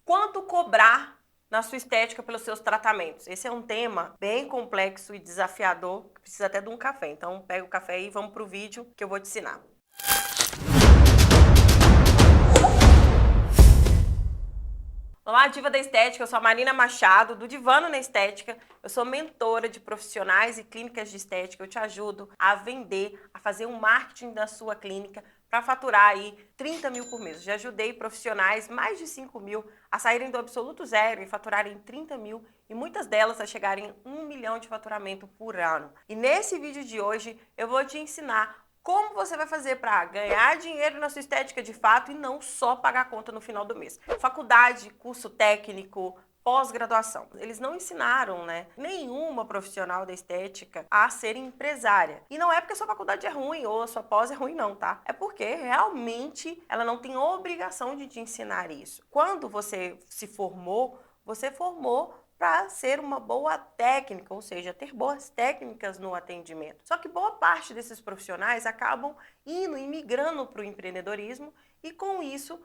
Quanto cobrar na sua estética pelos seus tratamentos? Esse é um tema bem complexo e desafiador, que precisa até de um café. Então pega o café e vamos pro vídeo que eu vou te ensinar. Olá, Diva da Estética, eu sou a Marina Machado, do Divano na Estética. Eu sou mentora de profissionais e clínicas de estética. Eu te ajudo a vender, a fazer um marketing da sua clínica para faturar aí 30 mil por mês. Já ajudei profissionais, mais de 5 mil, a saírem do absoluto zero e faturarem 30 mil e muitas delas a chegarem a 1 milhão de faturamento por ano. E nesse vídeo de hoje eu vou te ensinar como você vai fazer para ganhar dinheiro na sua estética de fato e não só pagar a conta no final do mês. Faculdade, curso técnico, pós-graduação. Eles não ensinaram, nenhuma profissional da estética a ser empresária. E não é porque a sua faculdade é ruim ou a sua pós é ruim não, tá? É porque realmente ela não tem obrigação de te ensinar isso. Quando você se formou, você formou para ser uma boa técnica, ou seja, ter boas técnicas no atendimento. Só que boa parte desses profissionais acabam migrando para o empreendedorismo e com isso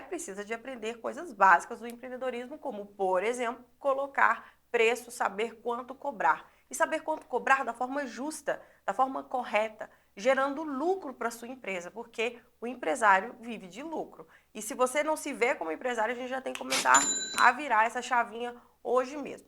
precisa de aprender coisas básicas do empreendedorismo, como, por exemplo, colocar preço, saber quanto cobrar. E saber quanto cobrar da forma justa, da forma correta, gerando lucro para a sua empresa, porque o empresário vive de lucro. E se você não se vê como empresário, a gente já tem que começar a virar essa chavinha hoje mesmo.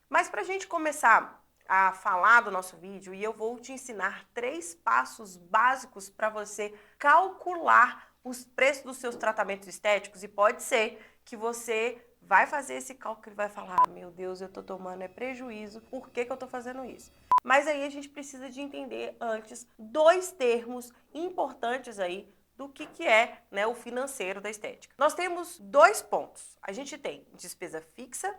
Mas para a gente começar a falar do nosso vídeo, e eu vou te ensinar 3 passos básicos para você calcular os preços dos seus tratamentos estéticos, e pode ser que você vai fazer esse cálculo e vai falar, meu Deus, eu estou tomando prejuízo, por que eu estou fazendo isso? Mas aí a gente precisa de entender antes 2 termos importantes aí do que é o financeiro da estética. Nós temos 2 pontos. A gente tem despesa fixa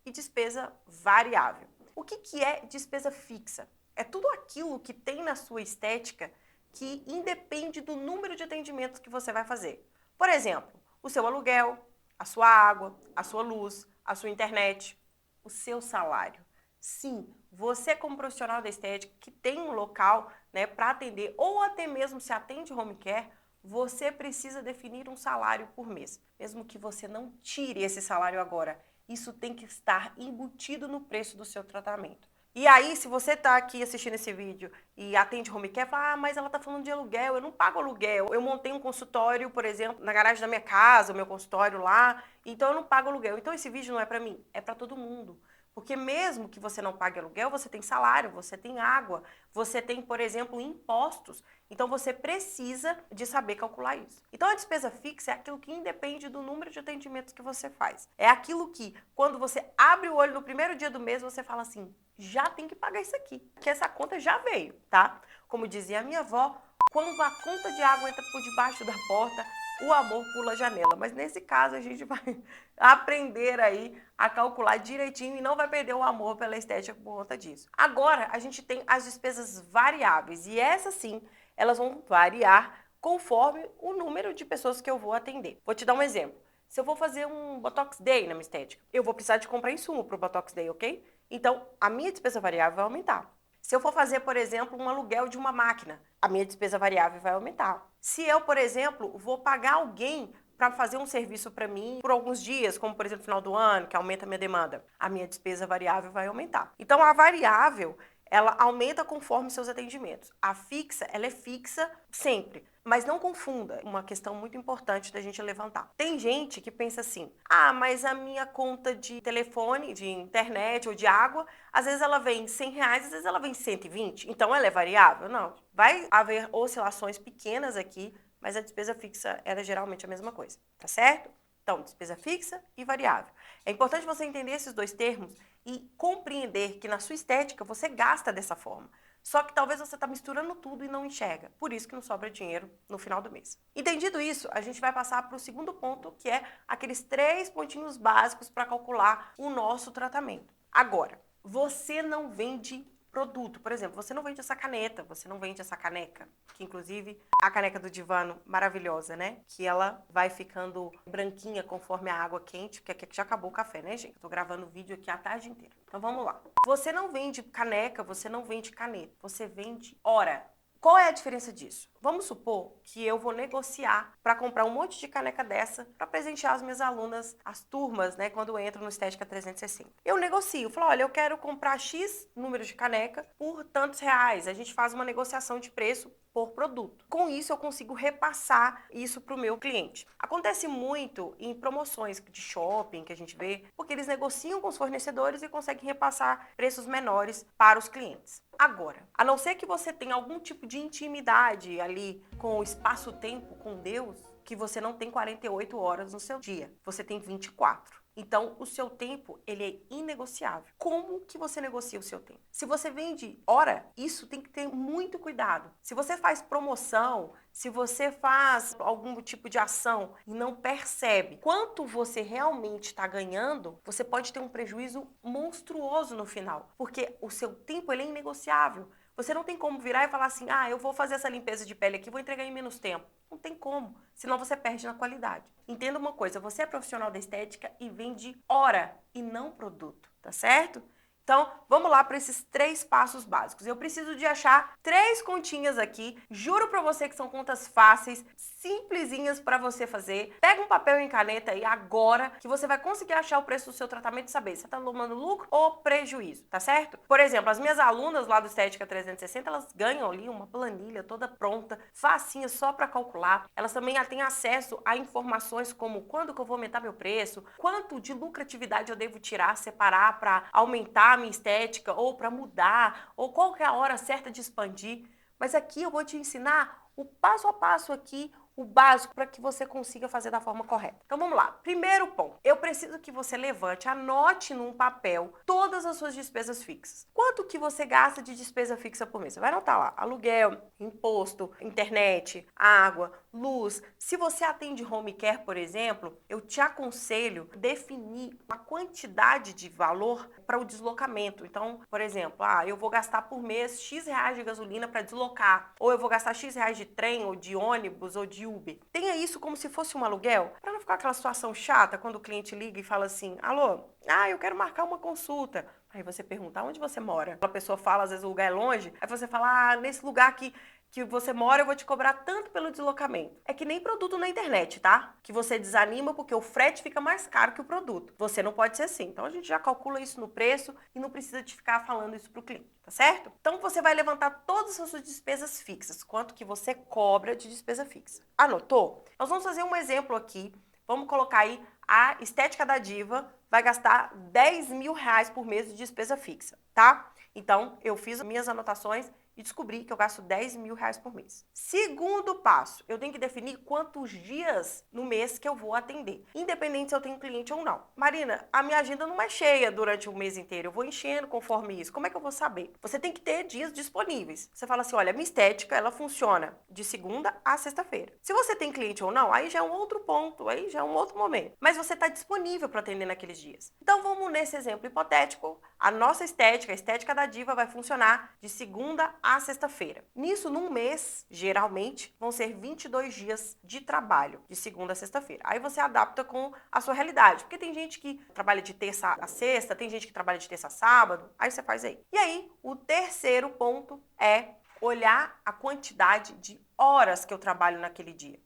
e despesa variável. O que é despesa fixa? É tudo aquilo que tem na sua estética que independe do número de atendimentos que você vai fazer. Por exemplo, o seu aluguel, a sua água, a sua luz, a sua internet, o seu salário. Sim, você como profissional da estética que tem um local para atender ou até mesmo se atende home care, você precisa definir um salário por mês. Mesmo que você não tire esse salário agora, isso tem que estar embutido no preço do seu tratamento. E aí, se você está aqui assistindo esse vídeo e atende home care, fala, mas ela está falando de aluguel, eu não pago aluguel. Eu montei um consultório, por exemplo, na garagem da minha casa, o meu consultório lá, então eu não pago aluguel. Então esse vídeo não é para mim, é para todo mundo. Porque mesmo que você não pague aluguel, você tem salário, você tem água, você tem, por exemplo, impostos. Então você precisa de saber calcular isso. Então a despesa fixa é aquilo que independe do número de atendimentos que você faz. É aquilo que, quando você abre o olho no primeiro dia do mês, você fala assim, já tem que pagar isso aqui, que essa conta já veio, tá? Como dizia a minha avó, quando a conta de água entra por debaixo da porta, o amor pula a janela. Mas nesse caso a gente vai aprender aí a calcular direitinho e não vai perder o amor pela estética por conta disso. Agora a gente tem as despesas variáveis e essas sim, elas vão variar conforme o número de pessoas que eu vou atender. Vou te dar um exemplo. Se eu vou fazer um Botox Day na minha estética, eu vou precisar de comprar insumo para o Botox Day, ok? Então a minha despesa variável vai aumentar. Se eu for fazer, por exemplo, um aluguel de uma máquina, a minha despesa variável vai aumentar. Se eu, por exemplo, vou pagar alguém para fazer um serviço para mim por alguns dias, como por exemplo no final do ano, que aumenta a minha demanda, a minha despesa variável vai aumentar. Então a variável, ela aumenta conforme seus atendimentos. A fixa, ela é fixa sempre. Mas não confunda, uma questão muito importante da gente levantar. Tem gente que pensa assim, mas a minha conta de telefone, de internet ou de água, às vezes ela vem R$100, às vezes ela vem 120, então ela é variável? Não, vai haver oscilações pequenas aqui, mas a despesa fixa era geralmente a mesma coisa, tá certo? Então, despesa fixa e variável. É importante você entender esses 2 termos e compreender que na sua estética você gasta dessa forma. Só que talvez você está misturando tudo e não enxerga. Por isso que não sobra dinheiro no final do mês. Entendido isso, a gente vai passar para o segundo ponto, que é aqueles 3 pontinhos básicos para calcular o nosso tratamento. Agora, você não vende produto. Por exemplo, você não vende essa caneta, você não vende essa caneca, que inclusive a caneca do Divano, maravilhosa, né? Que ela vai ficando branquinha conforme a água quente, porque aqui já acabou o café, né, gente? Eu tô gravando o vídeo aqui a tarde inteira. Então vamos lá. Você não vende caneca, você não vende caneta, você vende hora. Qual é a diferença disso? Vamos supor que eu vou negociar para comprar um monte de caneca dessa para presentear as minhas alunas, as turmas, né, quando entram no Estética 360. Eu negocio, falo, olha, eu quero comprar X número de caneca por tantos reais. A gente faz uma negociação de preço por produto. Com isso, eu consigo repassar isso para o meu cliente. Acontece muito em promoções de shopping que a gente vê, porque eles negociam com os fornecedores e conseguem repassar preços menores para os clientes. Agora, a não ser que você tenha algum tipo de intimidade ali com o espaço-tempo com Deus, que você não tem 48 horas no seu dia, você tem 24. Então, o seu tempo, ele é inegociável. Como que você negocia o seu tempo? Se você vende hora, isso tem que ter muito cuidado. Se você faz promoção, se você faz algum tipo de ação e não percebe quanto você realmente está ganhando, você pode ter um prejuízo monstruoso no final, porque o seu tempo, ele é inegociável. Você não tem como virar e falar assim, eu vou fazer essa limpeza de pele aqui, vou entregar em menos tempo. Não tem como, senão você perde na qualidade. Entenda uma coisa, você é profissional da estética e vende hora e não produto, tá certo? Então, vamos lá para esses 3 passos básicos. Eu preciso de achar 3 continhas aqui. Juro para você que são contas fáceis, simplesinhas para você fazer. Pega um papel e caneta aí agora que você vai conseguir achar o preço do seu tratamento e saber se você está tomando lucro ou prejuízo, tá certo? Por exemplo, as minhas alunas lá do Estética 360, elas ganham ali uma planilha toda pronta, facinha só para calcular. Elas também têm acesso a informações como quando que eu vou aumentar meu preço, quanto de lucratividade eu devo tirar, separar para aumentar a minha estética ou para mudar, ou qual que é a hora certa de expandir. Mas aqui eu vou te ensinar o passo a passo aqui, o básico para que você consiga fazer da forma correta. Então vamos lá. Primeiro ponto, eu preciso que você levante, anote num papel todas as suas despesas fixas. Quanto que você gasta de despesa fixa por mês? Você vai anotar lá, aluguel, imposto, internet, água, luz. Se você atende home care, por exemplo, eu te aconselho definir uma quantidade de valor para o deslocamento. Então, por exemplo, eu vou gastar por mês X reais de gasolina para deslocar, ou eu vou gastar X reais de trem, ou de ônibus, ou de Uber. Tenha isso como se fosse um aluguel, para não ficar aquela situação chata quando o cliente liga e fala assim, alô, eu quero marcar uma consulta. Aí você pergunta, onde você mora? A pessoa fala, às vezes o lugar é longe, aí você fala, nesse lugar aqui que você mora, eu vou te cobrar tanto pelo deslocamento. É que nem produto na internet, tá? Que você desanima porque o frete fica mais caro que o produto. Você não pode ser assim. Então a gente já calcula isso no preço e não precisa de ficar falando isso pro cliente, tá certo? Então você vai levantar todas as suas despesas fixas, quanto que você cobra de despesa fixa. Anotou? Nós vamos fazer um exemplo aqui. Vamos colocar aí a Estética da Diva vai gastar 10 mil reais por mês de despesa fixa, tá? Então eu fiz minhas anotações e descobri que eu gasto 10 mil reais por mês. Segundo passo, eu tenho que definir quantos dias no mês que eu vou atender, independente se eu tenho cliente ou não. Marina, a minha agenda não é cheia durante o mês inteiro, eu vou enchendo conforme isso. Como é que eu vou saber? Você tem que ter dias disponíveis. Você fala assim, olha, minha estética, ela funciona de segunda a sexta-feira. Se você tem cliente ou não, aí já é um outro ponto, aí já é um outro momento. Mas você está disponível para atender naqueles dias. Então vamos nesse exemplo hipotético, a nossa estética, a Estética da Diva vai funcionar de segunda a sexta-feira. Nisso, num mês, geralmente, vão ser 22 dias de trabalho, de segunda a sexta-feira. Aí você adapta com a sua realidade, porque tem gente que trabalha de terça a sexta, tem gente que trabalha de terça a sábado, aí você faz aí. E aí, o terceiro ponto é olhar a quantidade de horas que eu trabalho naquele dia.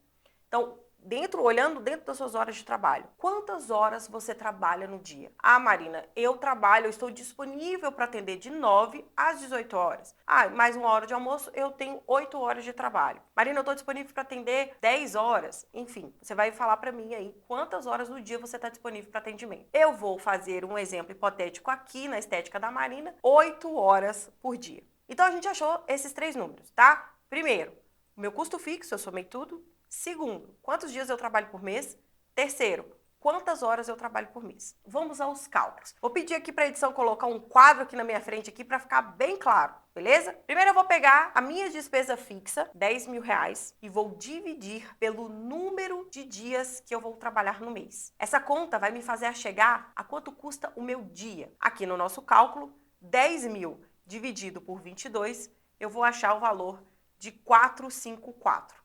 Então, olhando dentro das suas horas de trabalho, quantas horas você trabalha no dia? Marina, eu estou disponível para atender de 9 às 18 horas. Mais uma hora de almoço, eu tenho 8 horas de trabalho. Marina, eu estou disponível para atender 10 horas. Enfim, você vai falar para mim aí quantas horas no dia você está disponível para atendimento. Eu vou fazer um exemplo hipotético aqui na Estética da Marina, 8 horas por dia. Então, a gente achou esses 3 números, tá? Primeiro, o meu custo fixo, eu somei tudo. Segundo, quantos dias eu trabalho por mês? Terceiro, quantas horas eu trabalho por mês? Vamos aos cálculos. Vou pedir aqui para a edição colocar um quadro aqui na minha frente aqui para ficar bem claro, beleza? Primeiro eu vou pegar a minha despesa fixa, 10 mil reais, e vou dividir pelo número de dias que eu vou trabalhar no mês. Essa conta vai me fazer chegar a quanto custa o meu dia. Aqui no nosso cálculo, 10 mil dividido por 22, eu vou achar o valor de 454.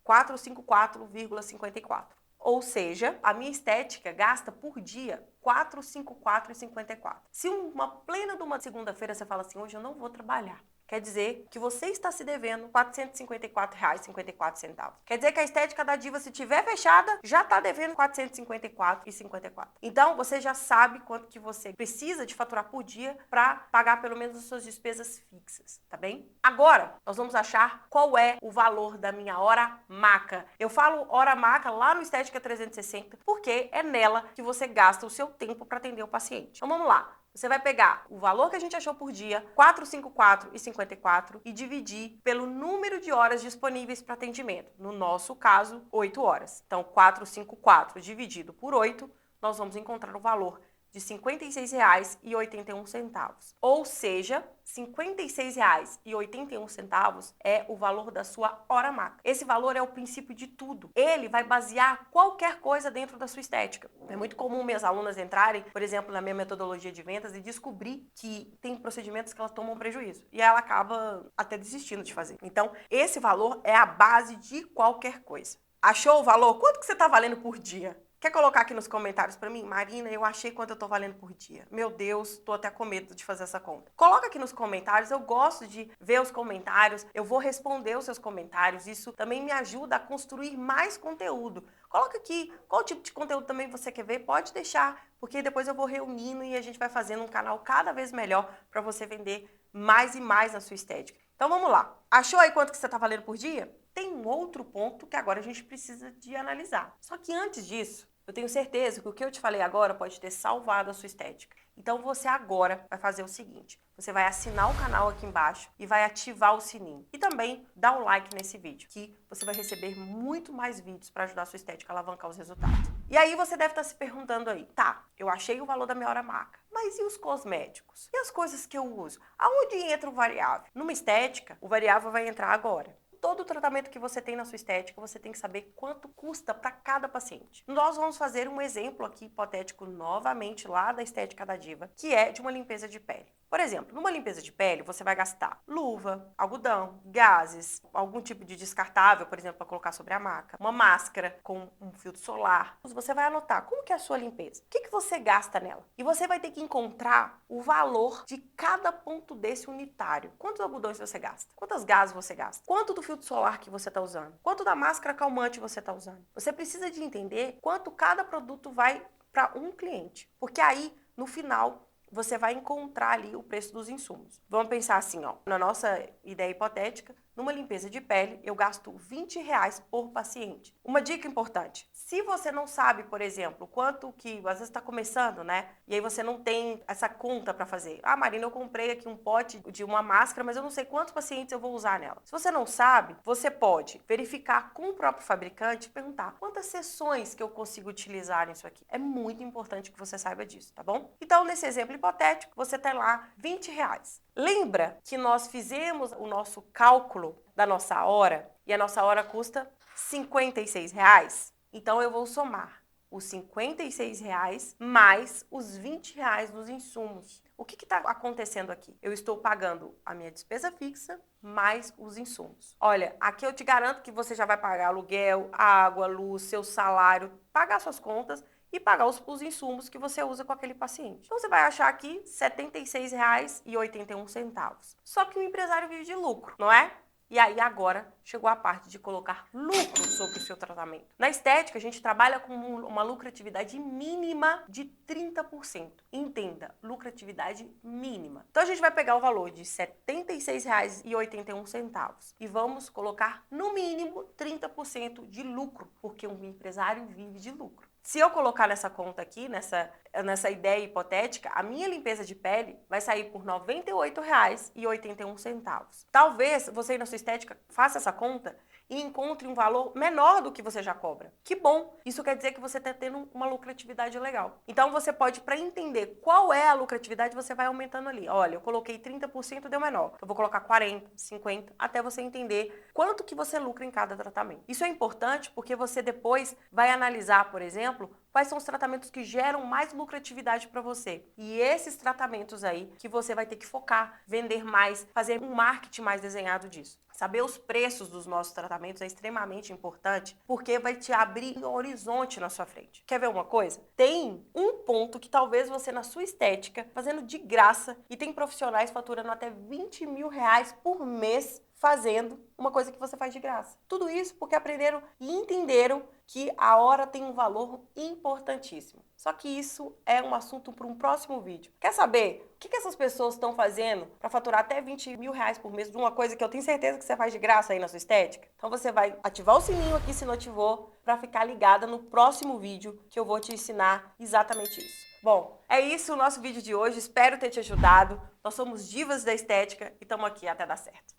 454,54. Ou seja, a minha estética gasta por dia 454,54. Se uma plena de uma segunda-feira você fala assim, hoje eu não vou trabalhar, quer dizer que você está se devendo R$ 454,54. Quer dizer que a estética da Diva, se tiver fechada, já está devendo R$ 454,54. Então, você já sabe quanto que você precisa de faturar por dia para pagar pelo menos as suas despesas fixas, tá bem? Agora, nós vamos achar qual é o valor da minha hora maca. Eu falo hora maca lá no Estética 360, porque é nela que você gasta o seu tempo para atender o paciente. Então, vamos lá. Você vai pegar o valor que a gente achou por dia, 454,54, e dividir pelo número de horas disponíveis para atendimento. No nosso caso, 8 horas. Então, 454 dividido por 8, nós vamos encontrar o valor de R$ 56,81. Ou seja, R$ 56,81 é o valor da sua hora maca. Esse valor é o princípio de tudo. Ele vai basear qualquer coisa dentro da sua estética. É muito comum minhas alunas entrarem, por exemplo, na minha metodologia de vendas e descobrir que tem procedimentos que elas tomam prejuízo. E ela acaba até desistindo de fazer. Então, esse valor é a base de qualquer coisa. Achou o valor? Quanto que você está valendo por dia? Quer colocar aqui nos comentários para mim? Marina, eu achei quanto eu tô valendo por dia. Meu Deus, tô até com medo de fazer essa conta. Coloca aqui nos comentários, eu gosto de ver os comentários, eu vou responder os seus comentários, isso também me ajuda a construir mais conteúdo. Coloca aqui qual tipo de conteúdo também você quer ver, pode deixar, porque depois eu vou reunindo e a gente vai fazendo um canal cada vez melhor para você vender mais e mais na sua estética. Então vamos lá. Achou aí quanto que você tá valendo por dia? Tem um outro ponto que agora a gente precisa de analisar. Só que antes disso, eu tenho certeza que o que eu te falei agora pode ter salvado a sua estética. Então você agora vai fazer o seguinte, você vai assinar o canal aqui embaixo e vai ativar o sininho. E também dá um like nesse vídeo, que você vai receber muito mais vídeos para ajudar a sua estética a alavancar os resultados. E aí você deve estar se perguntando aí, tá, eu achei o valor da minha hora maca, mas e os cosméticos? E as coisas que eu uso? Aonde entra o variável? Numa estética, o variável vai entrar agora. Todo o tratamento que você tem na sua estética, você tem que saber quanto custa para cada paciente. Nós vamos fazer um exemplo aqui hipotético novamente lá da Estética da Diva, que é de uma limpeza de pele. Por exemplo, numa limpeza de pele, você vai gastar luva, algodão, gases, algum tipo de descartável, por exemplo, para colocar sobre a maca, uma máscara com um filtro solar. Você vai anotar como que é a sua limpeza, o que você gasta nela. E você vai ter que encontrar o valor de cada ponto desse unitário. Quantos algodões você gasta? Quantas gases você gasta? Quanto do filtro solar que você está usando? Quanto da máscara calmante você está usando? Você precisa de entender quanto cada produto vai para um cliente, porque aí, no final, você vai encontrar ali o preço dos insumos. Vamos pensar assim, ó, na nossa ideia hipotética, numa limpeza de pele, eu gasto R$20 por paciente. Uma dica importante, se você não sabe, por exemplo, quanto que, às vezes está começando, né? E aí você não tem essa conta para fazer. Ah, Marina, eu comprei aqui um pote de uma máscara, mas eu não sei quantos pacientes eu vou usar nela. Se você não sabe, você pode verificar com o próprio fabricante e perguntar quantas sessões que eu consigo utilizar nisso aqui. É muito importante que você saiba disso, tá bom? Então, nesse exemplo hipotético, você tem lá R$20. Lembra que nós fizemos o nosso cálculo da nossa hora e a nossa hora custa R$56? Então eu vou somar os R$56 mais os R$20 dos insumos. O que está acontecendo aqui? Eu estou pagando a minha despesa fixa mais os insumos. Olha, aqui eu te garanto que você já vai pagar aluguel, água, luz, seu salário, pagar suas contas e pagar os insumos que você usa com aquele paciente. Então você vai achar aqui R$ 76,81. Só que o empresário vive de lucro, não é? E aí agora chegou a parte de colocar lucro sobre o seu tratamento. Na estética, a gente trabalha com uma lucratividade mínima de 30%. Entenda, lucratividade mínima. Então a gente vai pegar o valor de R$ 76,81 e vamos colocar no mínimo 30% de lucro, porque um empresário vive de lucro. Se eu colocar nessa conta aqui, nessa ideia hipotética, a minha limpeza de pele vai sair por R$ 98,81. Talvez você aí na sua estética faça essa conta e encontre um valor menor do que você já cobra. Que bom! Isso quer dizer que você está tendo uma lucratividade legal. Então você pode, para entender qual é a lucratividade, você vai aumentando ali. Olha, eu coloquei 30%, deu menor. Eu vou colocar 40%, 50%, até você entender quanto que você lucra em cada tratamento. Isso é importante porque você depois vai analisar, por exemplo, quais são os tratamentos que geram mais lucratividade para você. E esses tratamentos aí que você vai ter que focar, vender mais, fazer um marketing mais desenhado disso. Saber os preços dos nossos tratamentos é extremamente importante porque vai te abrir um horizonte na sua frente. Quer ver uma coisa? Tem um ponto que talvez você na sua estética, fazendo de graça, e tem profissionais faturando até 20 mil reais por mês fazendo uma coisa que você faz de graça. Tudo isso porque aprenderam e entenderam que a hora tem um valor importantíssimo. Só que isso é um assunto para um próximo vídeo. Quer saber o que essas pessoas estão fazendo para faturar até 20 mil reais por mês de uma coisa que eu tenho certeza que você faz de graça aí na sua estética? Então você vai ativar o sininho aqui se não ativou para ficar ligada no próximo vídeo que eu vou te ensinar exatamente isso. Bom, é isso o nosso vídeo de hoje. Espero ter te ajudado. Nós somos divas da estética e estamos aqui até dar certo.